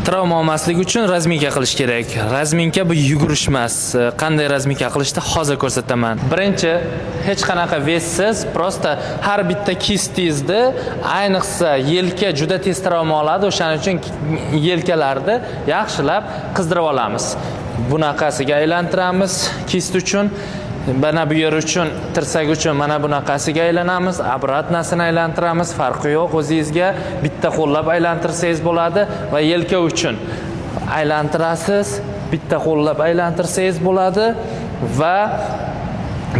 Travma olmasligi uchun razminka qilish kerak. Razminka bu yugurish emas. Qanday razminka qilishni hozir ko'rsataman. Birinchi, hech qanaqa vessiz, prosta har bitta kistingizni, ayniqsa yelka juda tez travma oladi, o'shaning uchun yelkalarni yaxshilab qizdirib olamiz. Bunaqasiga aylantiramiz kist uchun. Mana bu yer uchun, tirsak uchun mana bunaqasiga aylanamiz, obratnasini aylantiramiz, farqi yo'q, o'zingizga bitta qo'llab aylantirsangiz bo'ladi va yelka uchun aylantirasiz, bitta qo'llab aylantirsangiz bo'ladi va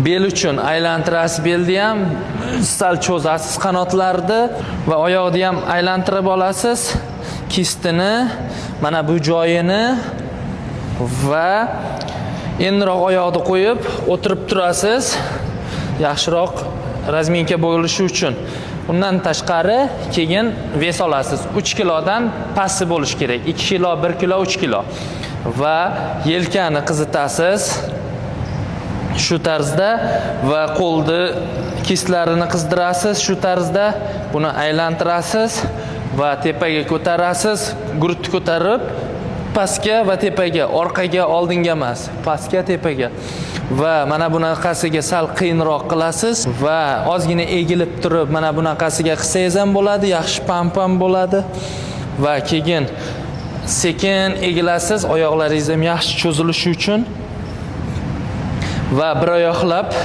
bel uchun aylantirasiz, belni ham sal cho'zasiz qanotlarni va oyoqni ham aylantirib olasiz, kistini, mana bu joyini va endiroq oyoqni qo'yib o'tirib turasiz, yaxshiroq razminka bo'lishi uchun. Undan tashqari keyin ves olasiz. 3 kilodan pasti bo'lishi kerak. 2 kilo, 1 kilo, 3 kilo. Va yelkani qizitasiz. Shu tarzda va qo'lni kistlarini qizdirasiz. Shu tarzda buni aylantirasiz va tepaga ko'tarasiz. Gurutni ko'tarib pastga va tepaga, orqaga, oldinga emas, pastga, tepaga. Va mana bunaqasiga sal qiyinroq qilasiz va ozgina egilib turib, mana bunaqasiga qilsangiz ham bo'ladi, yaxshi pam-pam bo'ladi. Va keyin sekin egilasiz, oyoqlaringiz ham yaxshi cho'zilishi uchun. Va bir oyoqlab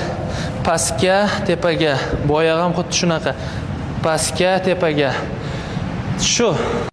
pastga, tepaga, bu oyoq ham xuddi shunaqa. Pastga, tepaga. Shu